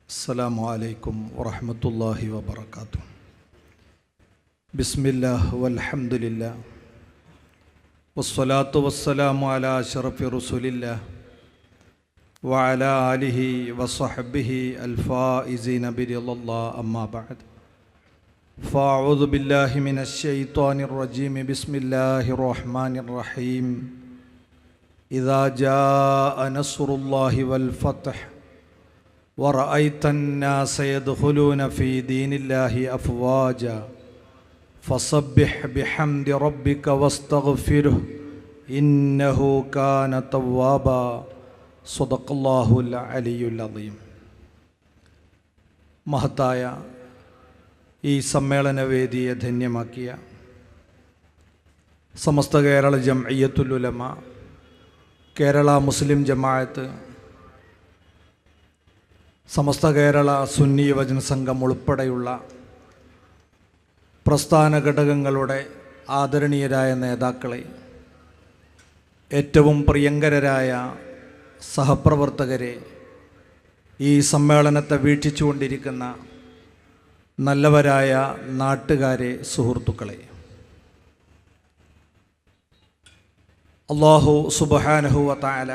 അസ്സലാമു അലൈക്കും വറഹ്മത്തുള്ളാഹി വബറകാതുഹു. ബിസ്മില്ലാഹ് വൽഹംദുലില്ലാഹ് വസ്സലാത്തു വസ്സലാമു അലാ അശ്റഫി റസൂലില്ലാഹ് വഅലാ ആലിഹി വസ്വഹ്ബിഹി അൽഫായിസീന ബിറിളല്ലാഹ് അമ്മാ ബഅദ്. ഫഅഊദു ബില്ലാഹി മിനശ് ശൈത്വാനിർ റജീം. ബിസ്മില്ലാഹിർ റഹ്മാനിർ റഹീം. ഇദാ ജാഅ നസ്റുല്ലാഹി വൽ ഫത്ഹ് ورأيت الناس يدخلون في دين الله أفواجا فسبح بحمد ربك واستغفره إنه كان توابا صدق الله العلي العظيم. മഹത്തായ ഈ സമ്മേളനവേദിയെ ധന്യമാക്കിയ സമസ്ത കേരള ജംഇയ്യത്തുൽ ഉലമ, കേരള മുസ്ലിം ജമാഅത്ത്, സമസ്ത കേരള സുന്നി യുവജന സംഘം ഉൾപ്പെടെയുള്ള പ്രസ്ഥാന ഘടകങ്ങളുടെ ആദരണീയരായ നേതാക്കളെ, ഏറ്റവും പ്രിയങ്കരരായ സഹപ്രവർത്തകരെ, ഈ സമ്മേളനത്തെ വീക്ഷിച്ചുകൊണ്ടിരിക്കുന്ന നല്ലവരായ നാട്ടുകാരെ, സുഹൃത്തുക്കളെ, അല്ലാഹു സുബ്ഹാനഹു വ തആല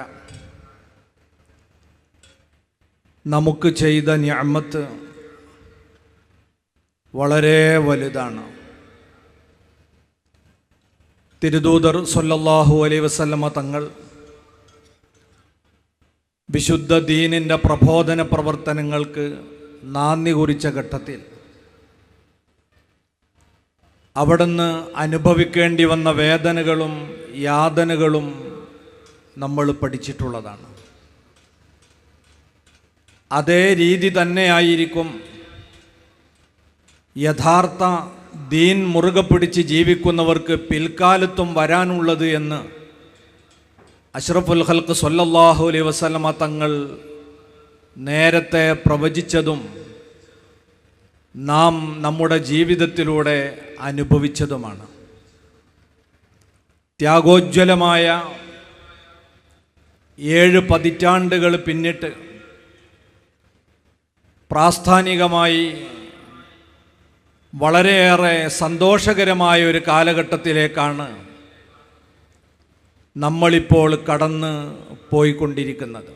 നമുക്ക് ചെയ്ത നിഅമത്ത് വളരെ വലുതാണ്. തിരുദൂതർ സ്വല്ലല്ലാഹു അലൈഹി വസല്ലമ തങ്ങൾ വിശുദ്ധ ദീനിൻ്റെ പ്രബോധന പ്രവർത്തനങ്ങൾക്ക് നാന്ദി കുറിച്ച ഘട്ടത്തിൽ അവിടുന്ന് അനുഭവിക്കേണ്ടി വന്ന വേദനകളും യാതനകളും നമ്മൾ പഠിച്ചിട്ടുള്ളതാണ്. അതേ രീതി തന്നെയായിരിക്കും യഥാർത്ഥ ദീൻ മുറുകെ പിടിച്ച് ജീവിക്കുന്നവർക്ക് പിൽക്കാലത്തും വരാനുള്ളത് എന്ന് അഷ്റഫുൽ ഖൽഖ് സ്വല്ലല്ലാഹു അലൈഹി വസല്ലമ തങ്ങൾ നേരത്തെ പ്രവചിച്ചതും നാം നമ്മുടെ ജീവിതത്തിലൂടെ അനുഭവിച്ചതുമാണ്. ത്യാഗോജ്വലമായ 7 പതിറ്റാണ്ടുകൾ പിന്നിട്ട് പ്രാസ്ഥാനികമായി വളരെയേറെ സന്തോഷകരമായ ഒരു കാലഘട്ടത്തിലേക്കാണ് നമ്മളിപ്പോൾ കടന്ന് പോയിക്കൊണ്ടിരിക്കുന്നത്.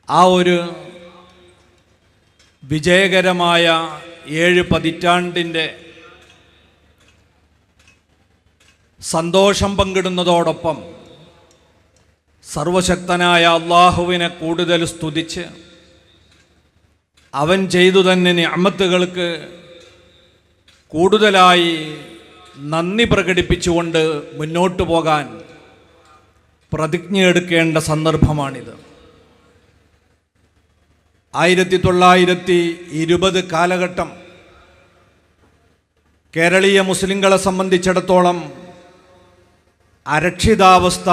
ആ ഒരു വിജയകരമായ 7 പതിറ്റാണ്ടിൻ്റെ സന്തോഷം പങ്കിടുന്നതോടൊപ്പം സർവശക്തനായ അള്ളാഹുവിനെ കൂടുതൽ സ്തുതിച്ച് അവൻ ചെയ്തു തന്നെ നിഅമത്തുകൾക്ക് കൂടുതലായി നന്ദി പ്രകടിപ്പിച്ചുകൊണ്ട് മുന്നോട്ട് പോകാൻ പ്രതിജ്ഞയെടുക്കേണ്ട സന്ദർഭമാണിത്. 1920 കാലഘട്ടം കേരളീയ മുസ്ലിങ്ങളെ സംബന്ധിച്ചിടത്തോളം അരക്ഷിതാവസ്ഥ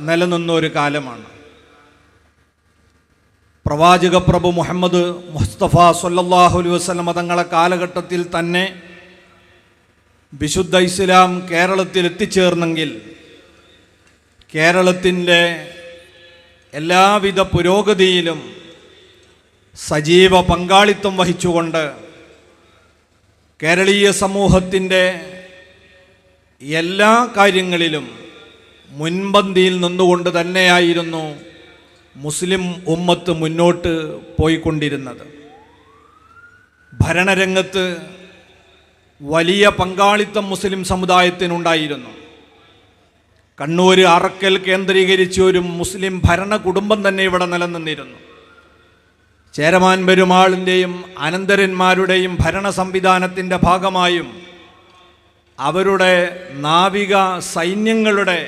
നിലനിന്ന ഒരു കാലമാണ്. പ്രവാചക പ്രഭു മുഹമ്മദ് മുസ്തഫ സ്വല്ലല്ലാഹു അലൈഹി വസല്ലം തങ്ങളെ കാലഘട്ടത്തിൽ തന്നെ വിശുദ്ധ ഇസ്ലാം കേരളത്തിൽ എത്തിച്ചേർന്നെങ്കിൽ കേരളത്തിൻ്റെ എല്ലാവിധ പുരോഗതിയിലും സജീവ പങ്കാളിത്തം വഹിച്ചുകൊണ്ട് കേരളീയ സമൂഹത്തിൻ്റെ എല്ലാ കാര്യങ്ങളിലും മുൻപന്തിയിൽ നിന്നുകൊണ്ട് തന്നെയായിരുന്നു മുസ്ലിം ഉമ്മത്ത് മുന്നോട്ട് പോയിക്കൊണ്ടിരുന്നത്. ഭരണരംഗത്ത് വലിയ പങ്കാളിത്തം മുസ്ലിം സമുദായത്തിനുണ്ടായിരുന്നു. കണ്ണൂർ അറക്കൽ കേന്ദ്രീകരിച്ച് ഒരു മുസ്ലിം ഭരണ കുടുംബം തന്നെ ഇവിടെ നിലനിന്നിരുന്നു. ചേരമാൻ പെരുമാളിൻ്റെയും അനന്തരന്മാരുടെയും ഭരണ സംവിധാനത്തിൻ്റെ ഭാഗമായും അവരുടെ നാവിക സൈന്യങ്ങളുടെ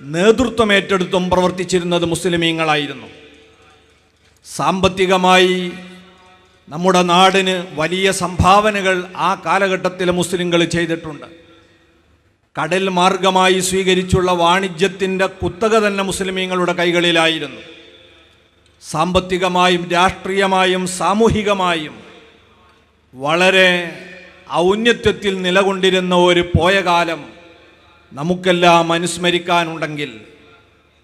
നേതൃത്വം ഏറ്റെടുത്തും പ്രവർത്തിച്ചിരുന്നത് മുസ്ലിമീങ്ങളായിരുന്നു. സാമ്പത്തികമായി നമ്മുടെ നാടിന് വലിയ സംഭാവനകൾ ആ കാലഘട്ടത്തിൽ മുസ്ലിങ്ങൾ ചെയ്തിട്ടുണ്ട്. കടൽ മാർഗമായി സ്വീകരിച്ചുള്ള വാണിജ്യത്തിൻ്റെ കുത്തക തന്നെ മുസ്ലിമീങ്ങളുടെ കൈകളിലായിരുന്നു. സാമ്പത്തികമായും രാഷ്ട്രീയമായും സാമൂഹികമായും വളരെ ഔന്നത്യത്തിൽ നിലകൊണ്ടിരുന്ന ഒരു പോയ കാലം നമുക്കെല്ലാം അനുസ്മരിക്കാനുണ്ടെങ്കിൽ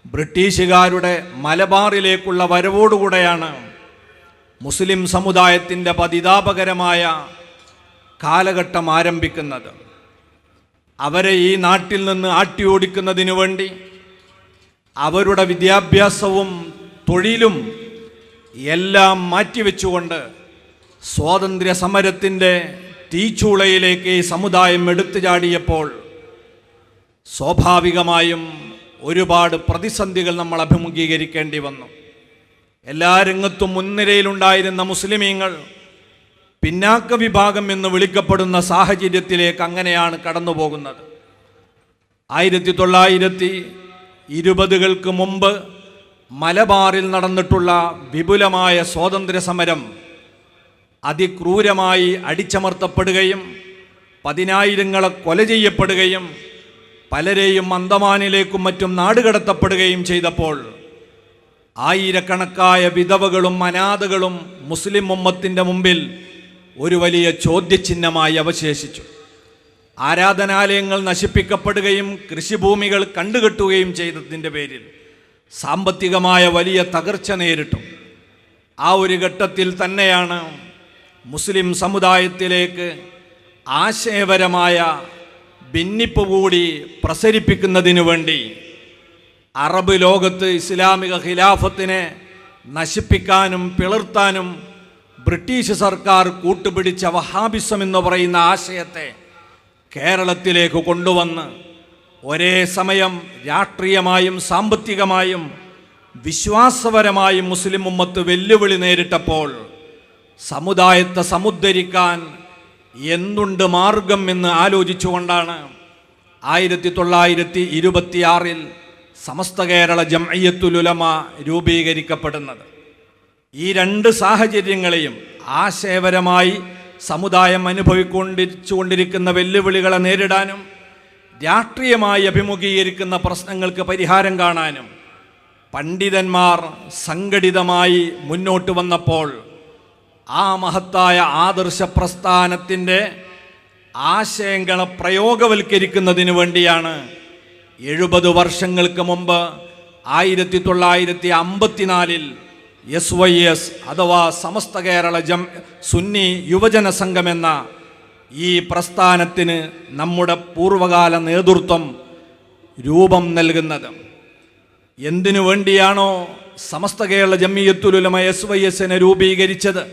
ബ്രിട്ടീഷുകാരുടെ മലബാറിലേക്കുള്ള വരവോടുകൂടെയാണ് മുസ്ലിം സമുദായത്തിൻ്റെ പതിതാപകരമായ കാലഘട്ടം ആരംഭിക്കുന്നത്. അവരെ ഈ നാട്ടിൽ നിന്ന് ആട്ടിയോടിക്കുന്നതിനു വേണ്ടി അവരുടെ വിദ്യാഭ്യാസവും തൊഴിലും എല്ലാം മാറ്റിവെച്ചുകൊണ്ട് സ്വാതന്ത്ര്യ സമരത്തിൻ്റെ തീച്ചൂളയിലേക്ക് ഈ സമുദായം എടുത്തു ചാടിയപ്പോൾ സ്വാഭാവികമായും ഒരുപാട് പ്രതിസന്ധികൾ നമ്മൾ അഭിമുഖീകരിക്കേണ്ടി വന്നു. എല്ലാ രംഗത്തും മുൻനിരയിലുണ്ടായിരുന്ന മുസ്ലിമീങ്ങൾ പിന്നാക്ക വിഭാഗം എന്ന് വിളിക്കപ്പെടുന്ന സാഹചര്യത്തിലേക്ക് അങ്ങനെയാണ് കടന്നു പോകുന്നത്. 1920-കൾക്ക് മുമ്പ് മലബാറിൽ നടന്നിട്ടുള്ള വിപുലമായ സ്വാതന്ത്ര്യ സമരം അതിക്രൂരമായി അടിച്ചമർത്തപ്പെടുകയും പതിനായിരങ്ങളെ കൊല ചെയ്യപ്പെടുകയും പലരെയും അന്തമാനിലേക്കും മറ്റും നാടുകടത്തപ്പെടുകയും ചെയ്തപ്പോൾ ആയിരക്കണക്കായ വിധവകളും അനാഥകളും മുസ്ലിം ഉമ്മത്തിൻ്റെ മുമ്പിൽ ഒരു വലിയ ചോദ്യചിഹ്നമായി അവശേഷിച്ചു. ആരാധനാലയങ്ങൾ നശിപ്പിക്കപ്പെടുകയും കൃഷിഭൂമികൾ കണ്ടുകെട്ടുകയും ചെയ്തതിൻ്റെ പേരിൽ സാമ്പത്തികമായ വലിയ തകർച്ച നേരിട്ടു. ആ ഒരു ഘട്ടത്തിൽ തന്നെയാണ് മുസ്ലിം സമുദായത്തിലേക്ക് ആശയപരമായ ഭിന്നിപ്പ് കൂടി പ്രസരിപ്പിക്കുന്നതിനു വേണ്ടി അറബ് ലോകത്ത് ഇസ്ലാമിക ഖിലാഫത്തിനെ നശിപ്പിക്കാനും പിളർത്താനും ബ്രിട്ടീഷ് സർക്കാർ കൂട്ടുപിടിച്ച വഹാബിസം എന്ന് പറയുന്ന ആശയത്തെ കേരളത്തിലേക്ക് കൊണ്ടുവന്ന് ഒരേ സമയം രാഷ്ട്രീയമായും സാമ്പത്തികമായും വിശ്വാസപരമായും മുസ്ലിം ഉമ്മത്ത് വെല്ലുവിളി നേരിട്ടപ്പോൾ സമുദായത്തെ സമുദ്ധരിക്കാൻ എന്തുണ്ട് മാർഗം എന്ന് ആലോചിച്ചുകൊണ്ടാണ് 1926 സമസ്ത കേരള ജംഇയ്യത്തുൽ ഉലമ രൂപീകരിക്കപ്പെടുന്നത്. ഈ രണ്ട് സാഹചര്യങ്ങളെയും ആശയപരമായി സമുദായം അനുഭവിച്ചുകൊണ്ടിരിക്കുന്ന വെല്ലുവിളികളെ നേരിടാനും രാഷ്ട്രീയമായി അഭിമുഖീകരിക്കുന്ന പ്രശ്നങ്ങൾക്ക് പരിഹാരം കാണാനും പണ്ഡിതന്മാർ സംഘടിതമായി മുന്നോട്ട് വന്നപ്പോൾ ആ മഹത്തായ ആദർശ പ്രസ്ഥാനത്തിൻ്റെ ആശയങ്ങളെ പ്രയോഗവൽക്കരിക്കുന്നതിന് വേണ്ടിയാണ് 70 വർഷങ്ങൾക്ക് മുമ്പ് 1954 SYS അഥവാ സമസ്ത കേരള സുന്നി യുവജന സംഘം എന്ന ഈ പ്രസ്ഥാനത്തിന് നമ്മുടെ പൂർവകാല നേതൃത്വം രൂപം നൽകുന്നത്. എന്തിനു വേണ്ടിയാണോ സമസ്ത കേരള ജംഇയ്യത്തുൽ ഉലമ SYSനെ രൂപീകരിച്ചത്,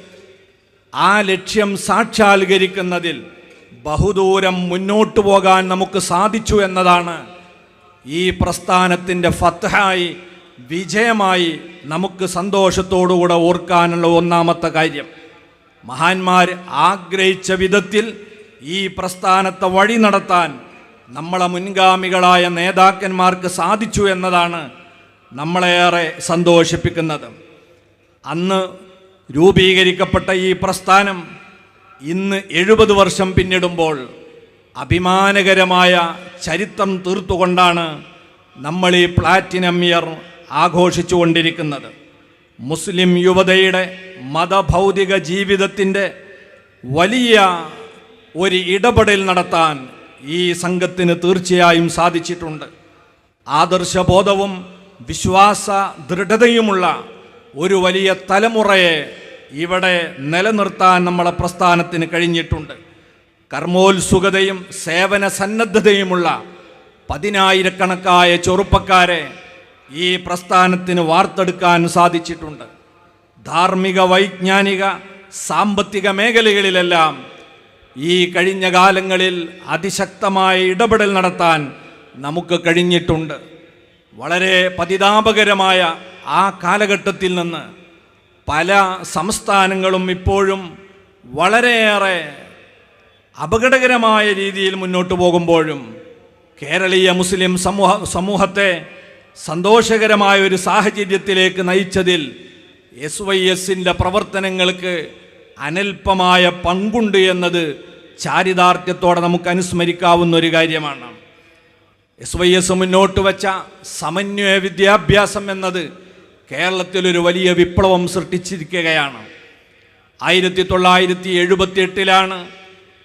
ആ ലക്ഷ്യം സാക്ഷാത്കരിക്കുന്നതിൽ ബഹുദൂരം മുന്നോട്ടു പോകാൻ നമുക്ക് സാധിച്ചു എന്നതാണ് ഈ പ്രസ്ഥാനത്തിൻ്റെ ഫത്ഹായി വിജയമായി നമുക്ക് സന്തോഷത്തോടുകൂടെ ഓർക്കാനുള്ള ഒന്നാമത്തെ കാര്യം. മഹാന്മാർ ആഗ്രഹിച്ച വിധത്തിൽ ഈ പ്രസ്ഥാനത്തെ വഴി നടത്താൻ നമ്മളെ മുൻഗാമികളായ നേതാക്കന്മാർക്ക് സാധിച്ചു എന്നതാണ് നമ്മളേറെ സന്തോഷിപ്പിക്കുന്നത്. അന്ന് രൂപീകരിക്കപ്പെട്ട ഈ പ്രസ്ഥാനം ഇന്ന് 70 വർഷം പിന്നിടുമ്പോൾ അഭിമാനകരമായ ചരിത്രം തീർത്തുകൊണ്ടാണ് നമ്മൾ ഈ പ്ലാറ്റിനം ഇയർ ആഘോഷിച്ചു കൊണ്ടിരിക്കുന്നത്. മുസ്ലിം യുവതയുടെ മതഭൗതിക ജീവിതത്തിൻ്റെ വലിയ ഒരു ഇടപെടൽ നടത്താൻ ഈ സംഘത്തിന് തീർച്ചയായും സാധിച്ചിട്ടുണ്ട്. ആദർശബോധവും വിശ്വാസ ദൃഢതയുമുള്ള ഒരു വലിയ തലമുറയെ ഇവിടെ നിലനിർത്താൻ നമ്മളെ പ്രസ്ഥാനത്തിന് കഴിഞ്ഞിട്ടുണ്ട്. കർമ്മോത്സുകതയും സേവന സന്നദ്ധതയുമുള്ള 10,000-കണക്കായ ചെറുപ്പക്കാരെ ഈ പ്രസ്ഥാനത്തിന് വാർത്തെടുക്കാൻ സാധിച്ചിട്ടുണ്ട്. ധാർമ്മിക, വൈജ്ഞാനിക, സാമ്പത്തിക മേഖലകളിലെല്ലാം ഈ കഴിഞ്ഞ കാലങ്ങളിൽ അതിശക്തമായ ഇടപെടൽ നടത്താൻ നമുക്ക് കഴിഞ്ഞിട്ടുണ്ട്. വളരെ പതിതാപകരമായ ആ കാലഘട്ടത്തിൽ നിന്ന് പല സംസ്ഥാനങ്ങളും ഇപ്പോഴും വളരെയേറെ അപകടകരമായ രീതിയിൽ മുന്നോട്ട് പോകുമ്പോഴും കേരളീയ മുസ്ലിം സമൂഹത്തെ സന്തോഷകരമായ ഒരു സാഹചര്യത്തിലേക്ക് നയിച്ചതിൽ SYSൻ്റെ പ്രവർത്തനങ്ങൾക്ക് അനൽപമായ പങ്കുണ്ട് എന്നത് ചാരിതാർത്ഥ്യത്തോടെ നമുക്ക് അനുസ്മരിക്കാവുന്ന ഒരു കാര്യമാണ്. SYS മുന്നോട്ട് വച്ച സമന്വയ വിദ്യാഭ്യാസം എന്നത് കേരളത്തിലൊരു വലിയ വിപ്ലവം സൃഷ്ടിച്ചിരിക്കുകയാണ്. 1978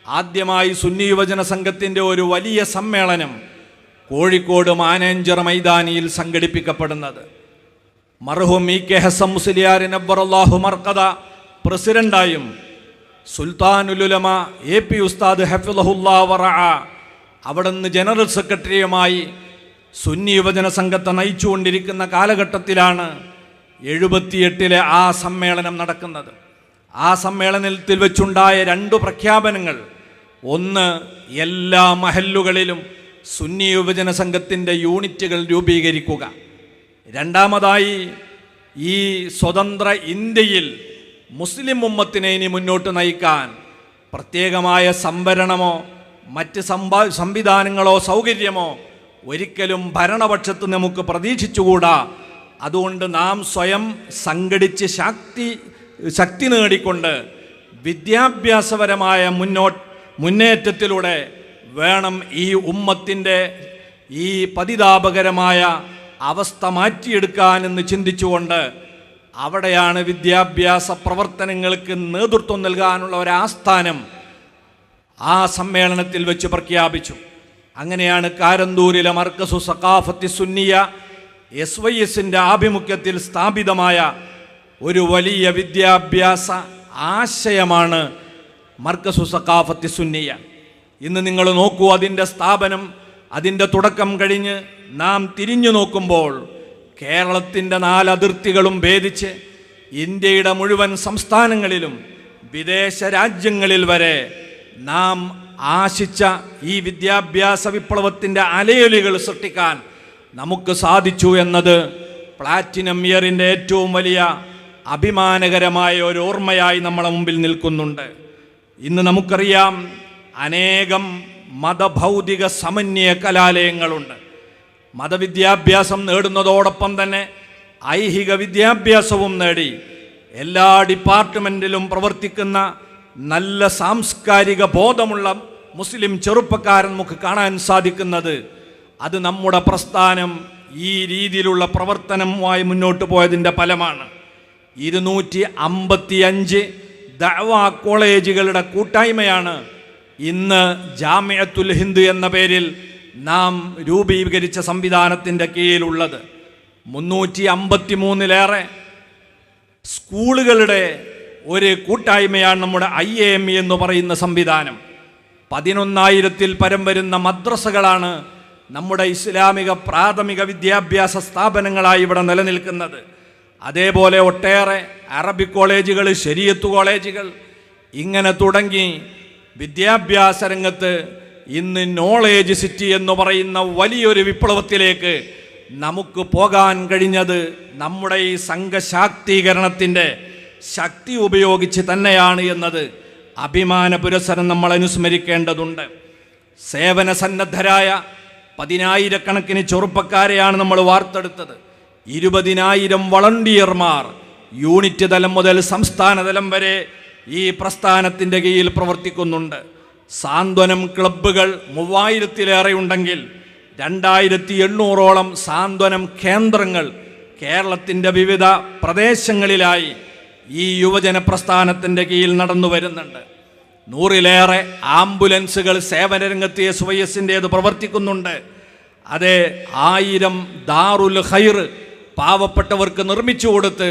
ആദ്യമായി സുന്നി യുവജന സംഘത്തിൻ്റെ ഒരു വലിയ സമ്മേളനം കോഴിക്കോട് മാനേഞ്ചർ മൈതാനിയിൽ സംഘടിപ്പിക്കപ്പെടുന്നത്. മർഹൂം ഇ.കെ. ഹസൻ മുസ്ലിയാർ നബ്ബറല്ലാഹു മർഖദ പ്രസിഡന്റായും സുൽത്താനുൽ ഉലമ എ.പി. ഉസ്താദ് ഹഫിളഹുല്ലാ വറഅ അവിടുന്ന് ജനറൽ സെക്രട്ടറിയുമായി സുന്നി യുവജന സംഘത്തെ നയിച്ചുകൊണ്ടിരിക്കുന്ന കാലഘട്ടത്തിലാണ് 78 ആ സമ്മേളനം നടക്കുന്നത്. ആ സമ്മേളനത്തിൽ വെച്ചുണ്ടായ 2 പ്രഖ്യാപനങ്ങൾ. ഒന്ന്, എല്ലാ മഹല്ലുകളിലും സുന്നി യുവജന സംഘത്തിൻ്റെ യൂണിറ്റുകൾ രൂപീകരിക്കുക. രണ്ടാമതായി, ഈ സ്വതന്ത്ര ഇന്ത്യയിൽ മുസ്ലിം ഉമ്മത്തിനെ ഇനി മുന്നോട്ട് നയിക്കാൻ പ്രത്യേകമായ സംവരണമോ മറ്റ് സംവിധാനങ്ങളോ സൗകര്യമോ ഒരിക്കലും ഭരണപക്ഷത്ത് നമുക്ക് പ്രതീക്ഷിച്ചുകൂടാ. അതുകൊണ്ട് നാം സ്വയം സംഘടിച്ച് ശക്തി നേടിക്കൊണ്ട് വിദ്യാഭ്യാസപരമായ മുന്നേറ്റത്തിലൂടെ വേണം ഈ ഉമ്മത്തിൻ്റെ ഈ പതിതാപകരമായ അവസ്ഥ മാറ്റിയെടുക്കാനെന്ന് ചിന്തിച്ചുകൊണ്ട് അവിടെയാണ് വിദ്യാഭ്യാസ പ്രവർത്തനങ്ങൾക്ക് നേതൃത്വം നൽകാനുള്ള ഒരാസ്ഥാനം ആ സമ്മേളനത്തിൽ വെച്ച് പ്രഖ്യാപിച്ചു. അങ്ങനെയാണ് കാരന്തൂരിലെ മർക്കസു സഖാഫത്തി സുന്നിയ SYSന്റെ ആഭിമുഖ്യത്തിൽ സ്ഥാപിതമായ ഒരു വലിയ വിദ്യാഭ്യാസ ആശയമാണ് മർക്കസു സഖാഫത്തി സുന്നിയ. ഇന്ന് നിങ്ങൾ നോക്കൂ, അതിൻ്റെ സ്ഥാപനം, അതിൻ്റെ തുടക്കം കഴിഞ്ഞ് നാം തിരിഞ്ഞു നോക്കുമ്പോൾ കേരളത്തിൻ്റെ 4 അതിർത്തികളും ഭേദിച്ച് ഇന്ത്യയുടെ മുഴുവൻ സംസ്ഥാനങ്ങളിലും വിദേശ രാജ്യങ്ങളിൽ വരെ നാം ആശിച്ച ഈ വിദ്യാഭ്യാസ വിപ്ലവത്തിൻ്റെ അലയൊലികൾ സൃഷ്ടിക്കാൻ നമുക്ക് സാധിച്ചു എന്നത് പ്ലാറ്റിനം ഇയറിൻ്റെ ഏറ്റവും വലിയ അഭിമാനകരമായ ഒരു ഓർമ്മയായി നമ്മളെ മുമ്പിൽ നിൽക്കുന്നുണ്ട്. ഇന്ന് നമുക്കറിയാം, അനേകം മതഭൗതിക സമന്വയ കലാലയങ്ങളുണ്ട്. മതവിദ്യാഭ്യാസം നേടുന്നതോടൊപ്പം തന്നെ ഐഹിക വിദ്യാഭ്യാസവും നേടി എല്ലാ ഡിപ്പാർട്ട്മെൻറ്റിലും പ്രവർത്തിക്കുന്ന നല്ല സാംസ്കാരിക ബോധമുള്ള മുസ്ലിം ചെറുപ്പക്കാരൻ നമുക്ക് കാണാൻ സാധിക്കുന്നത് അത് നമ്മുടെ പ്രസ്ഥാനം ഈ രീതിയിലുള്ള പ്രവർത്തനവുമായി മുന്നോട്ട് പോയതിൻ്റെ ഫലമാണ്. 255 ദഅ്വാ കോളേജുകളുടെ കൂട്ടായ്മയാണ് ഇന്ന് ജാമിഅത്തുൽ ഹിന്ദ് എന്ന പേരിൽ നാം രൂപീകരിച്ച സംവിധാനത്തിൻ്റെ കീഴിലുള്ളത്. 353-ലേറെ സ്കൂളുകളുടെ ഒരു കൂട്ടായ്മയാണ് നമ്മുടെ IAME എന്ന് പറയുന്ന സംവിധാനം. 11,000-ൽ പരം വരുന്ന മദ്രസകളാണ് നമ്മുടെ ഇസ്ലാമിക പ്രാഥമിക വിദ്യാഭ്യാസ സ്ഥാപനങ്ങളായി ഇവിടെ നിലനിൽക്കുന്നത്. അതേപോലെ ഒട്ടേറെ അറബിക് കോളേജുകൾ, ശരീഅത്ത് കോളേജുകൾ, ഇങ്ങനെ തുടങ്ങി വിദ്യാഭ്യാസ രംഗത്ത് ഇന്ന് നോളേജ് സിറ്റി എന്ന് പറയുന്ന വലിയൊരു വിപ്ലവത്തിലേക്ക് നമുക്ക് പോകാൻ കഴിഞ്ഞത് നമ്മുടെ ഈ സംഘശാക്തീകരണത്തിൻ്റെ ശക്തി ഉപയോഗിച്ച് തന്നെയാണ് എന്നത് അഭിമാന പുരസ്സരം നമ്മൾ അനുസ്മരിക്കേണ്ടതുണ്ട്. സേവന സന്നദ്ധരായ 10,000-കണക്കിന് ചെറുപ്പക്കാരെയാണ് നമ്മൾ വാർത്തെടുത്തത്. 20,000 വളണ്ടിയർമാർ യൂണിറ്റ് തലം മുതൽ സംസ്ഥാന തലം വരെ ഈ പ്രസ്ഥാനത്തിൻ്റെ കീഴിൽ പ്രവർത്തിക്കുന്നുണ്ട്. സാന്ത്വനം ക്ലബ്ബുകൾ 3,000-ലേറെ ഉണ്ടെങ്കിൽ 2,800-ഓളം സാന്ത്വനം കേന്ദ്രങ്ങൾ കേരളത്തിൻ്റെ വിവിധ പ്രദേശങ്ങളിലായി ഈ യുവജന പ്രസ്ഥാനത്തിൻ്റെ കീഴിൽ നടന്നു വരുന്നുണ്ട്. 100-ലേറെ ആംബുലൻസുകൾ സേവനരംഗത്ത് SYSൻ്റേത് പ്രവർത്തിക്കുന്നുണ്ട്. അതെ, 1000 ദാറുൽ ഖൈർ പാവപ്പെട്ടവർക്ക് നിർമ്മിച്ചു കൊടുത്ത്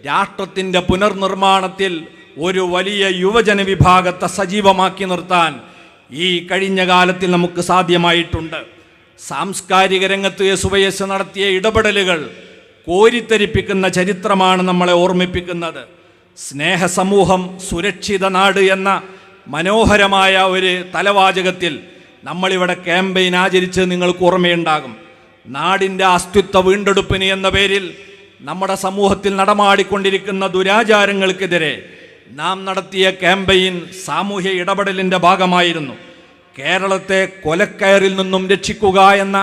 രാഷ്ട്രത്തിൻ്റെ പുനർനിർമ്മാണത്തിൽ ഒരു വലിയ യുവജന വിഭാഗത്തെ സജീവമാക്കി നിർത്താൻ ഈ കഴിഞ്ഞ കാലത്തിൽ നമുക്ക് സാധ്യമായിട്ടുണ്ട്. സാംസ്കാരിക രംഗത്ത് SYS നടത്തിയ ഇടപെടലുകൾ കോരിത്തരിപ്പിക്കുന്ന ചരിത്രമാണ് നമ്മളെ ഓർമ്മിപ്പിക്കുന്നത്. സ്നേഹസമൂഹം സുരക്ഷിത നാട് എന്ന മനോഹരമായ ഒരു തലവാചകത്തിൽ നമ്മളിവിടെ ക്യാമ്പയിൻ ആചരിച്ച് നിങ്ങൾക്ക് ഓർമ്മയുണ്ടാകും. നാടിൻ്റെ അസ്തിത്വ വീണ്ടെടുപ്പിന് എന്ന പേരിൽ നമ്മുടെ സമൂഹത്തിൽ നടമാടിക്കൊണ്ടിരിക്കുന്ന ദുരാചാരങ്ങൾക്കെതിരെ നാം നടത്തിയ ക്യാമ്പയിൻ സാമൂഹ്യ ഇടപെടലിൻ്റെ ഭാഗമായിരുന്നു. കേരളത്തെ കൊലക്കയറിൽ നിന്നും രക്ഷിക്കുക എന്ന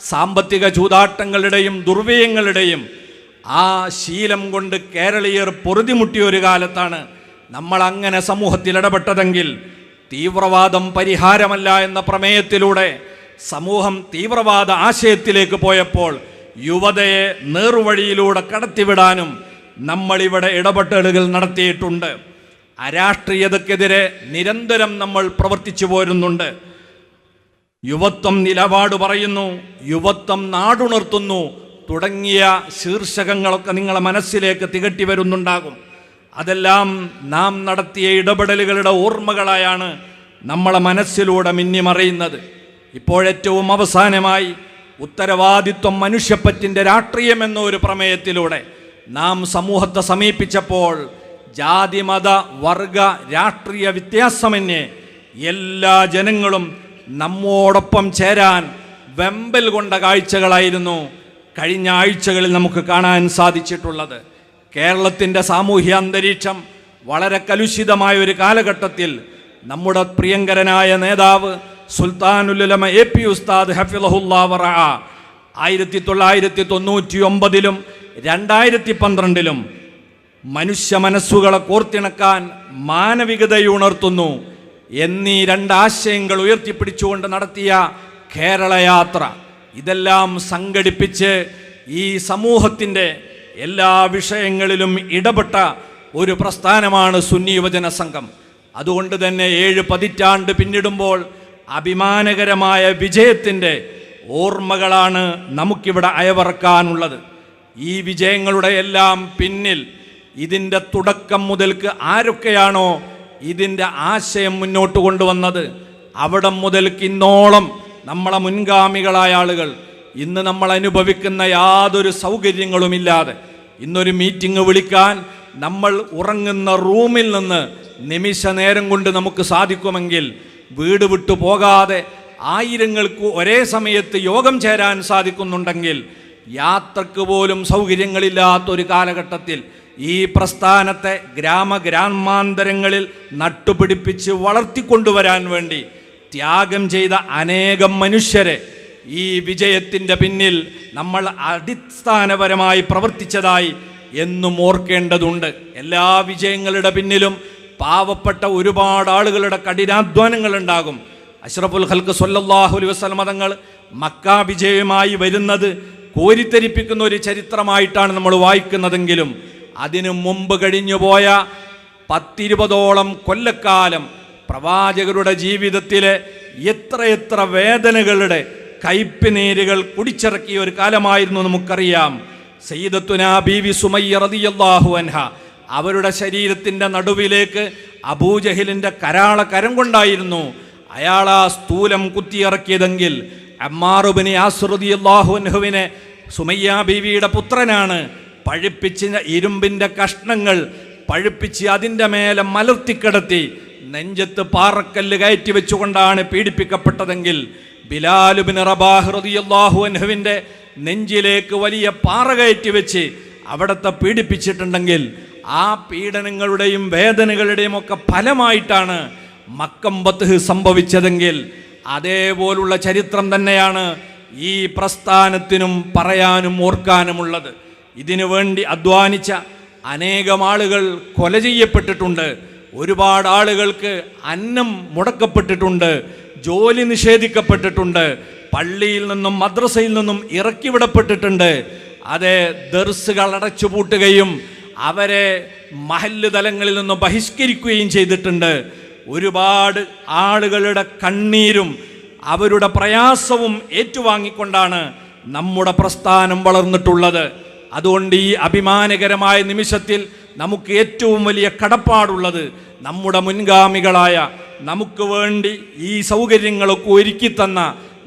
സാമ്പത്തിക ചൂതാട്ടങ്ങളുടെയും ദുർവ്യയങ്ങളുടെയും ആ ശീലം കൊണ്ട് കേരളീയർ പൊറുതിമുട്ടിയ ഒരു കാലത്താണ് നമ്മൾ അങ്ങനെ സമൂഹത്തിൽ ഇടപെട്ടതെങ്കിൽ തീവ്രവാദം പരിഹാരമല്ല എന്ന പ്രമേയത്തിലൂടെ സമൂഹം തീവ്രവാദ ആശയത്തിലേക്ക് പോയപ്പോൾ യുവതയെ നേർവഴിയിലൂടെ കടത്തിവിടാനും നമ്മളിവിടെ ഇടപെടലുകൾ നടത്തിയിട്ടുണ്ട്. അരാഷ്ട്രീയതക്കെതിരെ നിരന്തരം നമ്മൾ പ്രവർത്തിച്ചു പോരുന്നുണ്ട്. യുവത്വം നിലപാട് പറയുന്നു, യുവത്വം നാടുണർത്തുന്നു തുടങ്ങിയ ശീർഷകങ്ങളൊക്കെ നിങ്ങളെ മനസ്സിലേക്ക് തികട്ടി വരുന്നുണ്ടാകും. അതെല്ലാം നാം നടത്തിയ ഇടപെടലുകളുടെ ഓർമ്മകളായാണ് നമ്മളെ മനസ്സിലൂടെ മിന്നിമറിയുന്നത്. ഇപ്പോഴേറ്റവും അവസാനമായി ഉത്തരവാദിത്വം മനുഷ്യപ്പറ്റിൻ്റെ രാഷ്ട്രീയം എന്ന ഒരു പ്രമേയത്തിലൂടെ നാം സമൂഹത്തെ സമീപിച്ചപ്പോൾ ജാതി മത വർഗ രാഷ്ട്രീയ വ്യത്യാസമന്യേ എല്ലാ ജനങ്ങളും നമ്മോടൊപ്പം ചേരാൻ വെമ്പൽ കൊണ്ട കാഴ്ചകളായിരുന്നു കഴിഞ്ഞ ആഴ്ചകളിൽ നമുക്ക് കാണാൻ സാധിച്ചിട്ടുള്ളത്. കേരളത്തിൻ്റെ സാമൂഹ്യ അന്തരീക്ഷം വളരെ കലുഷിതമായ ഒരു കാലഘട്ടത്തിൽ നമ്മുടെ പ്രിയങ്കരനായ നേതാവ് സുൽത്താനുൽ-ഉലമ AP ഉസ്താദ് ഹഫിളഹുല്ലാഹ് വറഅ 1999 2012 മനുഷ്യ മനസ്സുകളെ കോർത്തിണക്കാൻ മാനവികതയുണർത്തുന്നു എന്നീ രണ്ടാശയങ്ങൾ ഉയർത്തിപ്പിടിച്ചുകൊണ്ട് നടത്തിയ കേരള യാത്ര, ഇതെല്ലാം സംഘടിപ്പിച്ച് ഈ സമൂഹത്തിൻ്റെ എല്ലാ വിഷയങ്ങളിലും ഇടപെട്ട ഒരു പ്രസ്ഥാനമാണ് സുന്നി യുവജന സംഘം. അതുകൊണ്ട് തന്നെ 7 പതിറ്റാണ്ട് പിന്നിടുമ്പോൾ അഭിമാനകരമായ വിജയത്തിൻ്റെ ഓർമ്മകളാണ് നമുക്കിവിടെ അയവറക്കാനുള്ളത്. ഈ വിജയങ്ങളുടെ എല്ലാം പിന്നിൽ ഇതിൻ്റെ തുടക്കം മുതൽക്ക് ആരൊക്കെയാണോ ഇതിൻ്റെ ആശയം മുന്നോട്ട് കൊണ്ടുവന്നത്, അവിടം മുതൽക്ക് ഇന്നോളം നമ്മളെ മുൻഗാമികളായ ആളുകൾ ഇന്ന് നമ്മൾ അനുഭവിക്കുന്ന യാതൊരു സൗകര്യങ്ങളുമില്ലാതെ ഇന്നൊരു മീറ്റിംഗ് വിളിക്കാൻ നമ്മൾ ഉറങ്ങുന്ന റൂമിൽ നിന്ന് നിമിഷ നേരം കൊണ്ട് നമുക്ക് സാധിക്കുമെങ്കിൽ വീട് വിട്ടു പോകാതെ ആയിരങ്ങൾക്ക് ഒരേ സമയത്ത് യോഗം ചേരാൻ സാധിക്കുന്നുണ്ടെങ്കിൽ യാത്രക്ക് പോലും സൗകര്യങ്ങളില്ലാത്തൊരു കാലഘട്ടത്തിൽ ഈ പ്രസ്ഥാനത്തെ ഗ്രാമാന്തരങ്ങളിൽ നട്ടുപിടിപ്പിച്ച് വളർത്തിക്കൊണ്ടുവരാൻ വേണ്ടി ത്യാഗം ചെയ്ത അനേകം മനുഷ്യരെ ഈ വിജയത്തിൻ്റെ പിന്നിൽ നമ്മൾ അടിസ്ഥാനപരമായി പ്രവർത്തിച്ചതായി എന്നും ഓർക്കേണ്ടതുണ്ട്. എല്ലാ വിജയങ്ങളുടെ പിന്നിലും പാവപ്പെട്ട ഒരുപാട് ആളുകളുടെ കഠിനാധ്വാനങ്ങളുണ്ടാകും. അഷ്റഫുൽ ഖൽഖ് സ്വല്ലല്ലാഹു അലൈഹി വസല്ലം തങ്ങൾ മക്ക വിജയമായി വരുന്നത് കോരിത്തെരിപ്പിക്കുന്ന ഒരു ചരിത്രമായിട്ടാണ് നമ്മൾ വായിക്കുന്നതെങ്കിലും അതിനു മുമ്പ് കഴിഞ്ഞുപോയ 10-20ഓളം കൊല്ലക്കാലം പ്രവാചകരുടെ ജീവിതത്തിലെ എത്രയെത്ര വേദനകളുടെ കയ്പ് നീരുകൾ കുടിച്ചിറക്കിയ ഒരു കാലമായിരുന്നു നമുക്കറിയാം. സയ്യിദത്തുനാ ബീവി സുമയ്യ റളിയല്ലാഹു അൻഹ അവരുടെ ശരീരത്തിൻ്റെ നടുവിലേക്ക് അബൂജഹലിൻ്റെ കരാള കരം കൊണ്ടായിരുന്നു അയാൾ ആ സ്ഥൂലം കുത്തിയിറക്കിയതെങ്കിൽ അമ്മാർ ഇബ്നു യാസിർ റളിയല്ലാഹു അൻഹുവിനെ സുമയ്യ ബീവിയുടെ പുത്രനാണ് പഴുപ്പിച്ച് ഇരുമ്പിൻ്റെ കഷ്ണങ്ങൾ പഴുപ്പിച്ച് അതിൻ്റെ മേലെ മലർത്തിക്കിടത്തി നെഞ്ചത്ത് പാറക്കല്ല് കയറ്റി വെച്ചുകൊണ്ടാണ് പീഡിപ്പിക്കപ്പെട്ടതെങ്കിൽ ബിലാൽ ഇബ്നു റബാഹ് റളിയല്ലാഹു അൻഹുവിൻ്റെ നെഞ്ചിലേക്ക് വലിയ പാറ കയറ്റി വെച്ച് അവിടത്തെ പീഡിപ്പിച്ചിട്ടുണ്ടെങ്കിൽ ആ പീഡനങ്ങളുടെയും വേദനകളുടെയും ഒക്കെ ഫലമായിട്ടാണ് മക്കം ഫത്ഹ് സംഭവിച്ചതെങ്കിൽ അതേപോലുള്ള ചരിത്രം തന്നെയാണ് ഈ പ്രസ്ഥാനത്തിനും പറയാനും ഓർക്കാനുമുള്ളത്. ഇതിനു വേണ്ടി അധ്വാനിച്ച അനേകം ആളുകൾ കൊല ചെയ്യപ്പെട്ടിട്ടുണ്ട്, ഒരുപാട് ആളുകൾക്ക് അന്നം മുടക്കപ്പെട്ടിട്ടുണ്ട്, ജോലി നിഷേധിക്കപ്പെട്ടിട്ടുണ്ട്, പള്ളിയിൽ നിന്നും മദ്രസയിൽ നിന്നും ഇറക്കിവിടപ്പെട്ടിട്ടുണ്ട്. അതെ, ദർസുകൾ അടച്ചുപൂട്ടുകയും അവരെ മഹല്ല് തലങ്ങളിൽ നിന്ന് ബഹിഷ്കരിക്കുകയും ചെയ്തിട്ടുണ്ട്. ഒരുപാട് ആളുകളുടെ കണ്ണീരും അവരുടെ പ്രയാസവും ഏറ്റുവാങ്ങിക്കൊണ്ടാണ് നമ്മുടെ പ്രസ്ഥാനം വളർന്നിട്ടുള്ളത്. അതുകൊണ്ട് ഈ അഭിമാനകരമായ നിമിഷത്തിൽ നമുക്ക് ഏറ്റവും വലിയ കടപ്പാടുള്ളത് നമ്മുടെ മുൻഗാമികളായ, നമുക്ക് വേണ്ടി ഈ സൗകര്യങ്ങളൊക്കെ ഒരുക്കി തന്ന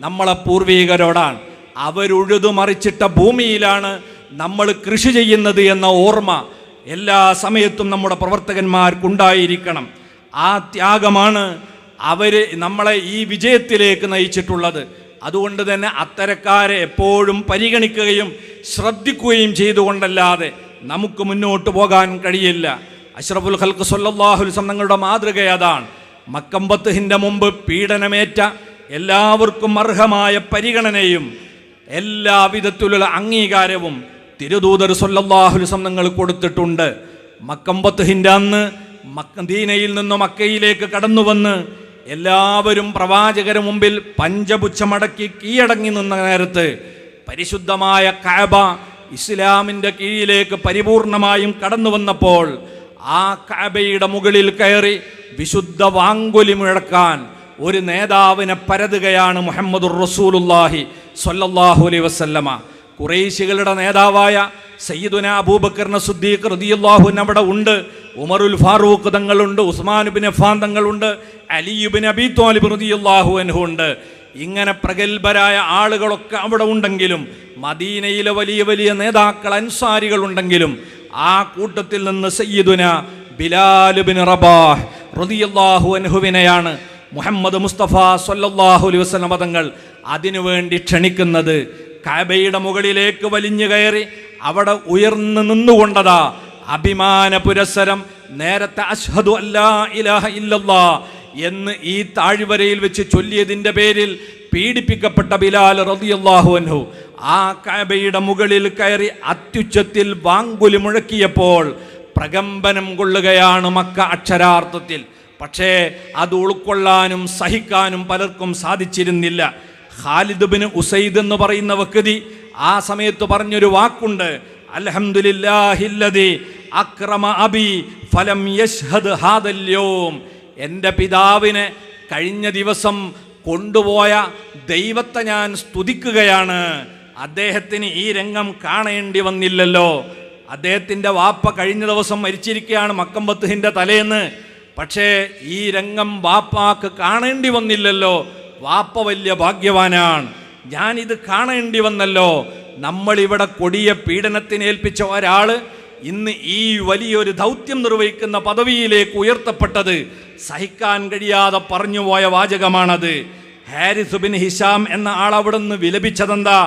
നമ്മളെ പൂർവികരോടാണ്. അവരുഴുതു മറിച്ചിട്ട ഭൂമിയിലാണ് നമ്മൾ കൃഷി ചെയ്യുന്നത് എന്ന ഓർമ്മ എല്ലാ സമയത്തും നമ്മുടെ പ്രവർത്തകന്മാർക്കുണ്ടായിരിക്കണം. ആ ത്യാഗമാണ് അവർ നമ്മളെ ഈ വിജയത്തിലേക്ക് നയിച്ചിട്ടുള്ളത്. അതുകൊണ്ട് തന്നെ അത്തരക്കാരെ എപ്പോഴും പരിഗണിക്കുകയും ശ്രദ്ധിക്കുകയും ചെയ്തുകൊണ്ടല്ലാതെ നമുക്ക് മുന്നോട്ട് പോകാൻ കഴിയില്ല. അഷ്റഫുൽ ഖൽഖ് സ്വല്ലല്ലാഹു അലൈഹി വസല്ലം തങ്ങളുടെ മാതൃക അതാണ്. മക്കം ഫത്ഹിൻ്റെ മുമ്പ് പീഡനമേറ്റ എല്ലാവർക്കും അർഹമായ പരിഗണനയും എല്ലാവിധത്തിലുള്ള അംഗീകാരവും തിരുദൂതർ സ്വല്ലല്ലാഹു അലൈഹി വസല്ലം തങ്ങൾ കൊടുത്തിട്ടുണ്ട്. മക്കം ഫത്ഹിൻ്റെ അന്ന് മദീനയിൽ നിന്ന് മക്കയിലേക്ക് കടന്നു വന്ന് എല്ലാവരും പ്രവാചകരുടെ മുമ്പിൽ പഞ്ചപുച്ഛമടക്കി കീഴടങ്ങി നിന്ന നേരത്ത് പരിശുദ്ധമായ കഅബ ഇസ്ലാമിൻ്റെ കീഴിലേക്ക് പരിപൂർണമായും കടന്നു വന്നപ്പോൾ ആ കഅബയുടെ മുകളിൽ കയറി വിശുദ്ധ വാങ്കൊലി മുഴക്കാൻ ഒരു നേതാവിനെ പരതുകയാണ് മുഹമ്മദുർ റസൂലുള്ളാഹി സ്വല്ലല്ലാഹു അലൈഹി വസല്ലമ. ഖുറൈശികളുടെ നേതാവായ സയ്യിദുന അബൂബക്കർ സിദ്ദീഖ് റളിയല്ലാഹു അൻഹു അവിടെ ഉണ്ട്, ഉമറുൽ ഫാറൂഖ് തങ്ങളുണ്ട്, ഉസ്മാൻ ബിൻ അഫ്ഫാൻ തങ്ങളുണ്ട്, അലി ഇബ്നു അബീ ത്വാലിബ് റളിയല്ലാഹു അൻഹു ഉണ്ട്. ഇങ്ങനെ പ്രഗത്ഭരായ ആളുകളൊക്കെ അവിടെ ഉണ്ടെങ്കിലും, മദീനയിലെ വലിയ വലിയ നേതാക്കൾ അൻസാരികൾ ഉണ്ടെങ്കിലും, ആ കൂട്ടത്തിൽ നിന്ന് സയ്യിദുന ബിലാൽ ബിൻ റബാഹ് റളിയല്ലാഹു അൻഹുവിനെയാണ് മുഹമ്മദ് മുസ്തഫ സ്വല്ലല്ലാഹു അലൈഹി വസല്ലം തങ്ങൾ അതിനുവേണ്ടി ക്ഷണിക്കുന്നത്. കഅബയുടെ മുകളിലേക്ക് വലിഞ്ഞു കയറി അവിടെ ഉയർന്നു നിന്നുകൊണ്ടതാ അഭിമാന പുരസ്സരം നേരത്തെ അശ്ഹദു അല്ലാ ഇലാഹ ഇല്ലല്ലാഹ് എന്ന് ഈ താഴ്വരയിൽ വെച്ച് ചൊല്ലിയതിൻ്റെ പേരിൽ പീഡിപ്പിക്കപ്പെട്ട ബിലാൽ റളിയല്ലാഹു അൻഹു ആ കഅബയുടെ മുകളിൽ കയറി അത്യുച്ചത്തിൽ വാങ്കുലി മുഴക്കിയപ്പോൾ പ്രകമ്പനം കൊള്ളുകയാണ് മക്ക അക്ഷരാർത്ഥത്തിൽ. പക്ഷേ അത് ഉൾക്കൊള്ളാനും സഹിക്കാനും പലർക്കും സാധിച്ചിരുന്നില്ല. ഖാലിദ് ബിൻ ഉസൈദ് എന്ന് പറയുന്ന വ്യക്തി ആ സമയത്ത് പറഞ്ഞൊരു വാക്കുണ്ട്, അൽഹംദുലില്ലാഹില്ലദി അക്രമ അബി ഫലം യശ്ഹദ് ഹാദൽ യൗം. എൻ്റെ പിതാവിനെ കഴിഞ്ഞ ദിവസം കൊണ്ടുപോയ ദൈവത്തെ ഞാൻ സ്തുതിക്കുകയാണ്. അദ്ദേഹത്തിന് ഈ രംഗം കാണേണ്ടി വന്നില്ലല്ലോ. അദ്ദേഹത്തിൻ്റെ വാപ്പ കഴിഞ്ഞ ദിവസം മരിച്ചിരിക്കുകയാണ് മക്കം ഫത്ഹിൻ്റെ തലേന്ന്. പക്ഷേ ഈ രംഗം വാപ്പാക്ക് കാണേണ്ടി വന്നില്ലല്ലോ. വാപ്പ വലിയ ഭാഗ്യവാനാണ്. ഞാനിത് കാണേണ്ടി വന്നല്ലോ. നമ്മളിവിടെ കൊടിയ പീഡനത്തിനേൽപ്പിച്ച ഒരാൾ ഇന്ന് ഈ വലിയൊരു ദൗത്യം നിർവഹിക്കുന്ന പദവിയിലേക്ക് ഉയർത്തപ്പെട്ടത് സഹിക്കാൻ കഴിയാതെ പറഞ്ഞുപോയ വാചകമാണത്. ഹാരിസ് ബിൻ ഹിഷാം എന്ന ആൾ അവിടെ നിന്ന് വിലപിച്ചതെന്താ?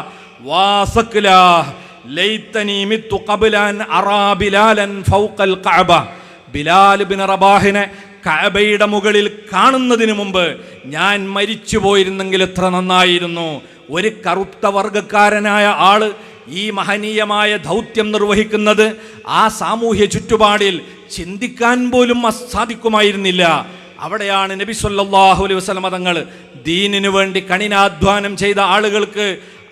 ബിലാൽ ബിൻ റബാഹിനെ കഅബയുടെ മുകളിൽ കാണുന്നതിന് മുമ്പ് ഞാൻ മരിച്ചു പോയിരുന്നെങ്കിൽ എത്ര നന്നായിരുന്നു. ഒരു കറുത്ത വർഗക്കാരനായ ആള് ഈ മഹനീയമായ ദൗത്യം നിർവഹിക്കുന്നത് ആ സാമൂഹ്യ ചുറ്റുപാടിൽ ചിന്തിക്കാൻ പോലും സാധിക്കുമായിരുന്നില്ല. അവിടെയാണ് നബി സല്ലല്ലാഹു അലൈഹി വസല്ലം തങ്ങൾ ദീനിനു വേണ്ടി കഠിനാധ്വാനം ചെയ്ത ആളുകൾക്ക്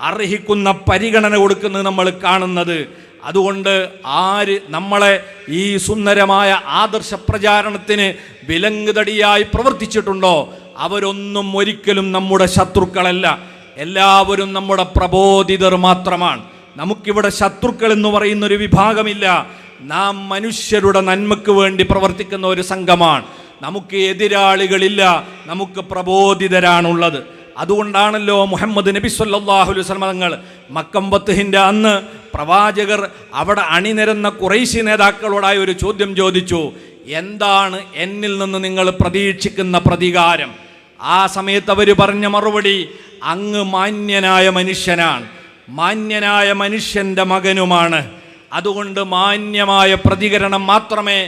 അർഹിക്കുന്ന പരിഗണന കൊടുക്കുന്നത് നമ്മൾ കാണുന്നത്. അതുകൊണ്ട് ആര് നമ്മളെ ഈ സുന്ദരമായ ആദർശ പ്രചാരണത്തിന് വിലങ്ങുതടിയായി പ്രവർത്തിച്ചിട്ടുണ്ടോ അവരൊന്നും ഒരിക്കലും നമ്മുടെ ശത്രുക്കളല്ല. എല്ലാവരും നമ്മുടെ പ്രബോധിതർ മാത്രമാണ്. നമുക്കിവിടെ ശത്രുക്കൾ എന്ന് പറയുന്നൊരു വിഭാഗമില്ല. നാം മനുഷ്യരുടെ നന്മയ്ക്ക് വേണ്ടി പ്രവർത്തിക്കുന്ന ഒരു സംഘമാണ്. നമുക്ക് എതിരാളികളില്ല, നമുക്ക് പ്രബോധിതരാണുള്ളത്. അതുകൊണ്ടാണല്ലോ മുഹമ്മദ് നബി സല്ലല്ലാഹു അലൈഹി വസല്ലം തങ്ങൾ മക്കം ഫത്ഹിന്റെ അന്ന് പ്രവാചകർ അവിടെ അണിനിരന്ന ഖുറൈശി നേതാക്കളോടായി ഒരു ചോദ്യം ചോദിച്ചു, എന്താണ് എന്നിൽ നിന്ന് നിങ്ങൾ പ്രതീക്ഷിക്കുന്ന പ്രതികാരം? ആ സമയത്ത് അവർ പറഞ്ഞ മറുപടി, അങ്ങ് മാന്യനായ മനുഷ്യനാണ്, മാന്യനായ മനുഷ്യൻ്റെ മകനുമാണ്. അതുകൊണ്ട് മാന്യമായ പ്രതികരണം മാത്രമേ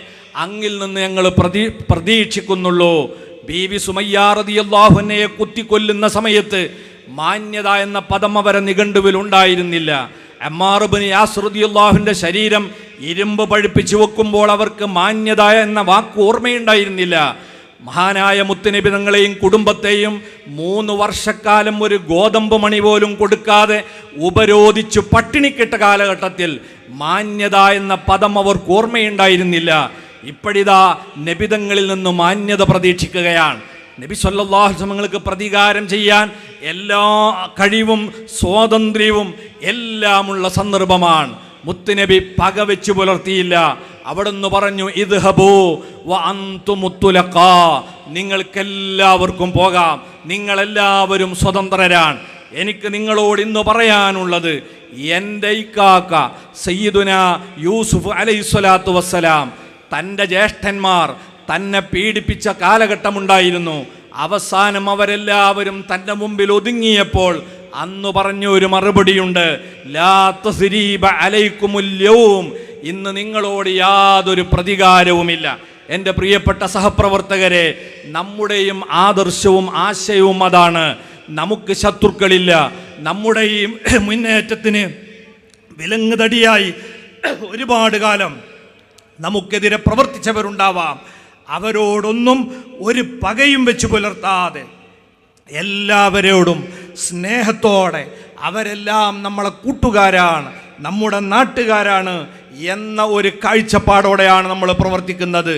അങ്ങിൽ നിന്ന് ഞങ്ങൾ പ്രതീക്ഷിക്കുന്നുള്ളൂ. ബീവി സുമയ്യ റളിയല്ലാഹു അൻഹയെ കുത്തിക്കൊല്ലുന്ന സമയത്ത് മാന്യത എന്ന പദം അവരെ നിഘണ്ടുവിൽ ഉണ്ടായിരുന്നില്ല. അമ്മാർ ഇബ്നു യാസിർ റളിയല്ലാഹുവിൻ്റെ ശരീരം ഇരുമ്പ് പഴുപ്പിച്ചു വെക്കുമ്പോൾ അവർക്ക് മാന്യത എന്ന വാക്ക് ഓർമ്മയുണ്ടായിരുന്നില്ല. മഹാനായ മുത്തുനബി തങ്ങളെയും കുടുംബത്തെയും 3 വർഷക്കാലം ഒരു ഗോതമ്പ് മണി പോലും കൊടുക്കാതെ ഉപരോധിച്ചു പട്ടിണിക്കിട്ട കാലഘട്ടത്തിൽ മാന്യത എന്ന പദം അവർക്ക് ഓർമ്മയുണ്ടായിരുന്നില്ല. ഇപ്പോഴിതാ നബിതങ്ങളിൽ നിന്ന് മാന്യത പ്രതീക്ഷിക്കുകയാണ്. നബി സല്ലല്ലാഹു അലൈഹി വസല്ലമക്ക് പ്രതികാരം ചെയ്യാൻ എല്ലാ കഴിവും സ്വാതന്ത്ര്യവും എല്ലാമുള്ള സന്ദർഭമാണ്. മുത്തുനബി പക വെച്ച് പുലർത്തിയില്ല. അവിടുന്ന് പറഞ്ഞു, ഇദ്ഹബൂ വ അൻതും മുത്തുലഖാ, നിങ്ങൾക്കെല്ലാവർക്കും പോകാം, നിങ്ങളെല്ലാവരും സ്വതന്ത്രരാണ്. എനിക്ക് നിങ്ങളോട് ഇന്ന് പറയാനുള്ളത്, എൻ്റെ ഇക്കാക്ക സയ്യിദുന യൂസുഫ് അലൈഹിസ്സലാത്തു വസ്സലാം തൻ്റെ ജ്യേഷ്ഠന്മാർ തന്നെ പീഡിപ്പിച്ച കാലഘട്ടമുണ്ടായിരുന്നു. അവസാനം അവരെല്ലാവരും തൻ്റെ മുമ്പിൽ ഒതുങ്ങിയപ്പോൾ അന്ന് പറഞ്ഞ ഒരു മറുപടിയുണ്ട്, ലാ തസ്രീബ അലൈക്കുമുൽ യൗം, ഇന്ന് നിങ്ങളോട് യാതൊരു പ്രതികാരവുമില്ല. എൻ്റെ പ്രിയപ്പെട്ട സഹപ്രവർത്തകരെ, നമ്മുടെയും ആദർശവും ആശയവും അതാണ്. നമുക്ക് ശത്രുക്കളില്ല. നമ്മുടെ ഈ മുന്നേറ്റത്തിന് വിലങ്ങുതടിയായി ഒരുപാട് കാലം നമുക്കെതിരെ പ്രവർത്തിച്ചവരുണ്ടാവാം. അവരോടൊന്നും ഒരു പകയും വെച്ച് പുലർത്താതെ എല്ലാവരോടും സ്നേഹത്തോടെ, അവരെല്ലാം നമ്മളെ കൂട്ടുകാരാണ്, നമ്മുടെ നാട്ടുകാരാണ് എന്ന ഒരു കാഴ്ചപ്പാടോടെയാണ് നമ്മൾ പ്രവർത്തിക്കുന്നത്.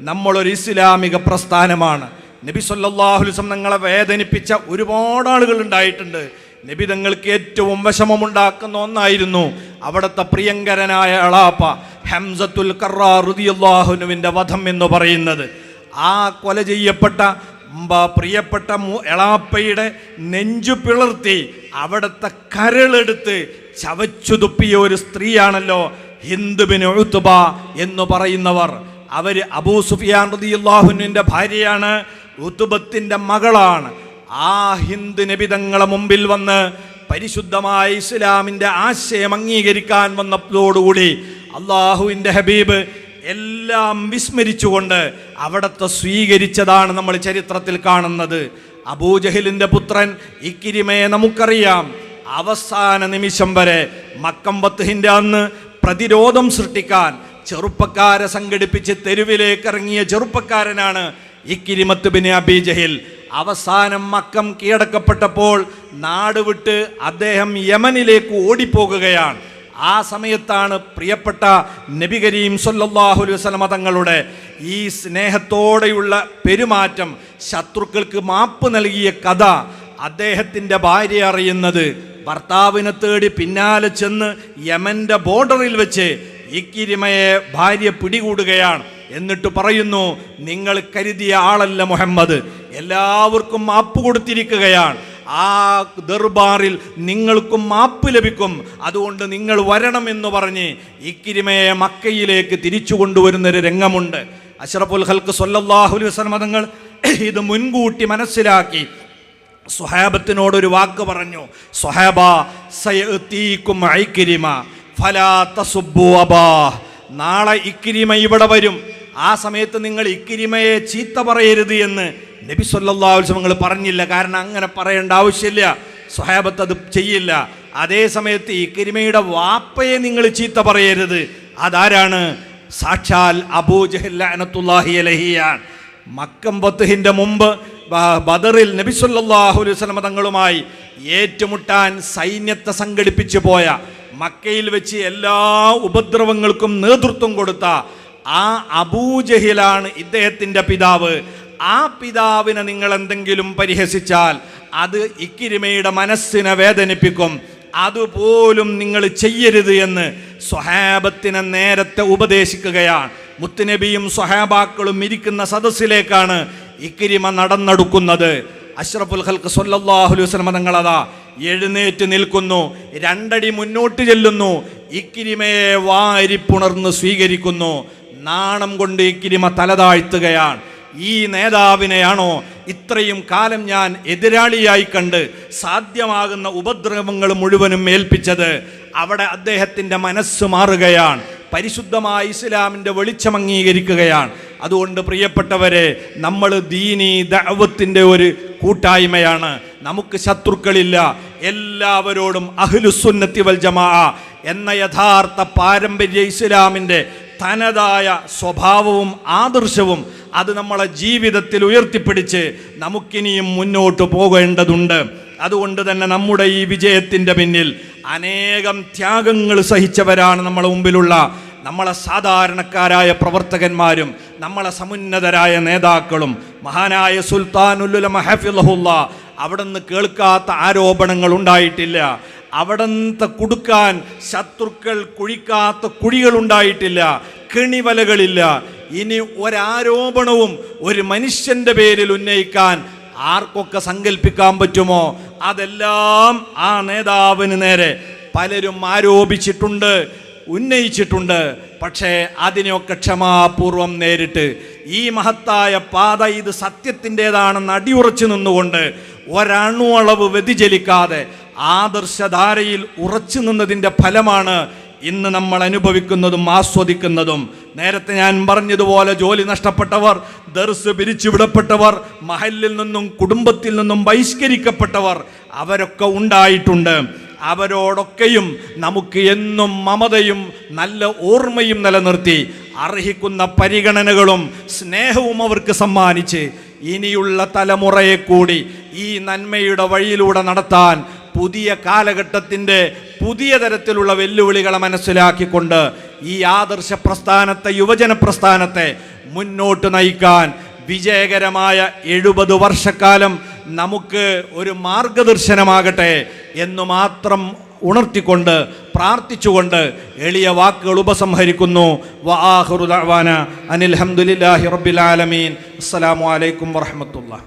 നമ്മളൊരു ഇസ്ലാമിക പ്രസ്ഥാനമാണ്. നബി സല്ലല്ലാഹു അലൈഹി വസല്ലം തങ്ങളെ വേദനിപ്പിച്ച ഒരുപാട് ആളുകൾ ഉണ്ടായിട്ടുണ്ട്. നബി തങ്ങൾക്ക് ഏറ്റവും വിഷമമുണ്ടാക്കുന്ന ഒന്നായിരുന്നു അവിടുത്തെ പ്രിയങ്കരനായ എളാപ്പ ഹംസത്തുൽ കർറാർ റളിയല്ലാഹു അൻഹുവിൻ്റെ വധം എന്ന് പറയുന്നത്. ആ കൊല ചെയ്യപ്പെട്ട പ്രിയപ്പെട്ട എളാപ്പയുടെ നെഞ്ചു പിളർത്തി അവിടുത്തെ കരളെടുത്ത് ചവച്ചു തുപ്പിയ ഒരു സ്ത്രീയാണല്ലോ ഹിന്ദ് ബിൻ ഉത്ബ എന്ന് പറയുന്നവർ. അവര് അബൂ സുഫിയാൻ റളിയല്ലാഹു അൻഹുവിൻ്റെ ഭാര്യയാണ്, ഉത്ബത്തിന്റെ മകളാണ്. ആ ഹിന്ദ് നബി തങ്ങളെ മുമ്പിൽ വന്ന് പരിശുദ്ധമായ ഇസ്ലാമിൻ്റെ ആശയം അംഗീകരിക്കാൻ വന്നതോടുകൂടി അള്ളാഹുവിൻ്റെ ഹബീബ് എല്ലാം വിസ്മരിച്ചുകൊണ്ട് അവിടത്തെ സ്വീകരിച്ചതാണ് നമ്മൾ ചരിത്രത്തിൽ കാണുന്നത്. അബൂജഹലിൻ്റെ പുത്രൻ ഇക്രിമയെ നമുക്കറിയാം. അവസാന നിമിഷം വരെ മക്കം ഫത്ഹിൻ്റെ അന്ന് പ്രതിരോധം സൃഷ്ടിക്കാൻ ചെറുപ്പക്കാരെ സംഘടിപ്പിച്ച് തെരുവിലേക്ക് ഇറങ്ങിയ ചെറുപ്പക്കാരനാണ് ഇക്രിമത്ത് ബിൻ അബീ ജഹൽ. അവസാനം മക്കം കീഴടക്കപ്പെട്ടപ്പോൾ നാട് വിട്ട് അദ്ദേഹം യമനിലേക്ക് ഓടിപ്പോകുകയാണ്. ആ സമയത്താണ് പ്രിയപ്പെട്ട നബി കരീം സല്ലല്ലാഹു അലൈഹി വസല്ലം തങ്ങളുടെ ഈ സ്നേഹത്തോടെയുള്ള പെരുമാറ്റം, ശത്രുക്കൾക്ക് മാപ്പ് നൽകിയ കഥ അദ്ദേഹത്തിൻ്റെ ഭാര്യ അറിയുന്നത്. ഭർത്താവിനെ തേടി പിന്നാലെ ചെന്ന് യമൻ്റെ ബോർഡറിൽ വെച്ച് ഇക്രിമയെ ഭാര്യ പിടികൂടുകയാണ്. എന്നിട്ട് പറയുന്നു, നിങ്ങൾ കരുതിയ ആളല്ല മുഹമ്മദ്, എല്ലാവർക്കും മാപ്പ് കൊടുത്തിരിക്കുകയാണ്. ആ ദർബാറിൽ നിങ്ങൾക്കും മാപ്പ് ലഭിക്കും, അതുകൊണ്ട് നിങ്ങൾ വരണമെന്ന് പറഞ്ഞ് ഇക്രിമയെ മക്കയിലേക്ക് തിരിച്ചു കൊണ്ടുവരുന്നൊരു രംഗമുണ്ട്. അഷ്റഫുൽ ഖൽഖ് സല്ലല്ലാഹു അലൈഹി വസല്ലം തങ്ങൾ ഇത് മുൻകൂട്ടി മനസ്സിലാക്കി സ്വഹാബത്തിനോടൊരു വാക്ക് പറഞ്ഞു, സ്വഹാബ സയഅതീകും ഇക്രിമ ഫലാ തസുബ്ബു അബാ. നാളെ ഇക്രിമ ഇവിടെ വരും, ആ സമയത്ത് നിങ്ങൾ ഇക്രിമയെ ചീത്ത പറയരുത് എന്ന് നബി സല്ലല്ലാഹു അലൈഹി വസല്ലം പറഞ്ഞില്ല. കാരണം അങ്ങനെ പറയേണ്ട ആവശ്യമില്ല, സ്വഹാബത്ത് അത് ചെയ്യില്ല. അതേ സമയത്ത് ഇക്രിമയുടെ വാപ്പയെ നിങ്ങൾ ചീത്ത പറയരുത്. അതാരാണ്? സാക്ഷാൽ അബൂജഹൽ ലഅനത്തുല്ലാഹി അലൈഹിയാണ്. മക്കം ഫത്ഹിന്റെ മുമ്പ് ബദറിൽ നബി സല്ലല്ലാഹു അലൈഹി വസല്ലം തങ്ങളുമായി ഏറ്റുമുട്ടാൻ സൈന്യത്തെ സംഘടിപ്പിച്ചു പോയ, മക്കയിൽ വെച്ച് എല്ലാ ഉപദ്രവങ്ങൾക്കും നേതൃത്വം കൊടുത്ത ആ അബൂജഹിലാണ് ഇദ്ദേഹത്തിൻ്റെ പിതാവ്. ആ പിതാവിനെ നിങ്ങൾ എന്തെങ്കിലും പരിഹസിച്ചാൽ അത് ഇക്രിമയുടെ മനസ്സിനെ വേദനിപ്പിക്കും, അതുപോലും നിങ്ങൾ ചെയ്യരുത് എന്ന് സ്വഹാബത്തിനെ നേരത്തെ ഉപദേശിക്കുകയാണ്. മുത്തുനബിയും സ്വഹാബാക്കളും ഇരിക്കുന്ന സദസ്സിലേക്കാണ് ഇക്രിമ നടന്നെടുക്കുന്നത്. അഷ്റഫുൽ ഖൽഖ് സല്ലല്ലാഹു അലൈഹി വസല്ലം തങ്ങളതാ എഴുന്നേറ്റ് നിൽക്കുന്നു, രണ്ടടി മുന്നോട്ട് ചെല്ലുന്നു, ഇക്രിമയെ വാരിപ്പുണർന്ന് സ്വീകരിക്കുന്നു. നാണം കൊണ്ട് ഇക്രിമ തലതാഴ്ത്തുകയാണ്. ഈ നേതാവിനെയാണോ ഇത്രയും കാലം ഞാൻ എതിരാളിയായി കണ്ട് സാധ്യമാകുന്ന ഉപദ്രവങ്ങൾ മുഴുവനും ഏൽപ്പിച്ചത്? അവിടെ അദ്ദേഹത്തിൻ്റെ മനസ്സ് മാറുകയാണ്, പരിശുദ്ധമായ ഇസ്ലാമിൻ്റെ വെളിച്ചം അംഗീകരിക്കുകയാണ്. അതുകൊണ്ട് പ്രിയപ്പെട്ടവരെ, നമ്മൾ ദീനി ദഅവത്തിൻ്റെ ഒരു കൂട്ടായ്മയാണ്. നമുക്ക് ശത്രുക്കളില്ല, എല്ലാവരോടും അഹ്ലുസുന്നത്തി വൽ ജമാഅ എന്ന യഥാർത്ഥ പാരമ്പര്യ ഇസ്ലാമിൻ്റെ തനതായ സ്വഭാവവും ആദർശവും അത് നമ്മളെ ജീവിതത്തിൽ ഉയർത്തിപ്പിടിച്ച് നമുക്കിനിയും മുന്നോട്ട് പോകേണ്ടതുണ്ട്. അതുകൊണ്ട് തന്നെ നമ്മുടെ ഈ വിജയത്തിൻ്റെ പിന്നിൽ അനേകം ത്യാഗങ്ങൾ സഹിച്ചവരാണ് നമ്മളെ മുമ്പിലുള്ള നമ്മളെ സാധാരണക്കാരായ പ്രവർത്തകന്മാരും നമ്മളെ സമുന്നതരായ നേതാക്കളും. മഹാനായ സുൽത്താനുൽ ഉലമ ഹഫിളഹുല്ലാ അവിടുന്ന് കേൾക്കാത്ത ആരോപണങ്ങൾ ഉണ്ടായിട്ടില്ല, അവിടത്തെ കൊടുക്കാൻ ശത്രുക്കൾ കുഴിക്കാത്ത കുഴികളുണ്ടായിട്ടില്ല, കെണിവലകളില്ല. ഇനി ഒരാരോപണവും ഒരു മനുഷ്യൻ്റെ പേരിൽ ഉന്നയിക്കാൻ ആർക്കൊക്കെ സങ്കല്പിക്കാൻ പറ്റുമോ അതെല്ലാം ആ നേതാവിന് നേരെ പലരും ആരോപിച്ചിട്ടുണ്ട്, ഉന്നയിച്ചിട്ടുണ്ട്. പക്ഷേ അതിനെയൊക്കെ ക്ഷമാപൂർവം നേരിട്ട് ഈ മഹത്തായ പാത ഇത് സത്യത്തിൻ്റെതാണെന്ന് അടിയുറച്ചു നിന്നുകൊണ്ട് ഒരണുവളവ് വ്യതിചലിക്കാതെ ആദർശധാരയിൽ ഉറച്ചു നിന്നതിൻ്റെ ഫലമാണ് ഇന്ന് നമ്മൾ അനുഭവിക്കുന്നതും ആസ്വദിക്കുന്നതും. നേരത്തെ ഞാൻ പറഞ്ഞതുപോലെ ജോലി നഷ്ടപ്പെട്ടവർ, ദർസ് പിരിച്ചുവിടപ്പെട്ടവർ, മഹലിൽ നിന്നും കുടുംബത്തിൽ നിന്നും ബഹിഷ്കരിക്കപ്പെട്ടവർ അവരൊക്കെ ഉണ്ടായിട്ടുണ്ട്. അവരോടൊക്കെയും നമുക്ക് എന്നും മമതയും നല്ല ഓർമ്മയും നിലനിർത്തി അർഹിക്കുന്ന പരിഗണനകളും സ്നേഹവും അവർക്ക് സമ്മാനിച്ച് ഇനിയുള്ള തലമുറയെ കൂടി ഈ നന്മയുടെ വഴിയിലൂടെ നടത്താൻ പുതിയ കാലഘട്ടത്തിൻ്റെ പുതിയ തരത്തിലുള്ള വെല്ലുവിളികളെ മനസ്സിലാക്കിക്കൊണ്ട് ഈ ആദർശ പ്രസ്ഥാനത്തെ, യുവജന പ്രസ്ഥാനത്തെ മുന്നോട്ട് നയിക്കാൻ വിജയകരമായ 70 വർഷക്കാലം നമുക്ക് ഒരു മാർഗദർശനമാകട്ടെ എന്ന് മാത്രം ഉണർത്തിക്കൊണ്ട് പ്രാർത്ഥിച്ചുകൊണ്ട് എളിയ വാക്കുകൾ ഉപസംഹരിക്കുന്നു. വആഖിറു ദഅവാന അനിൽ ഹംദുലില്ലാഹി റബ്ബിൽ ആലമീൻ. അസ്സലാമു അലൈക്കും വറഹ്മത്തുള്ളാഹി.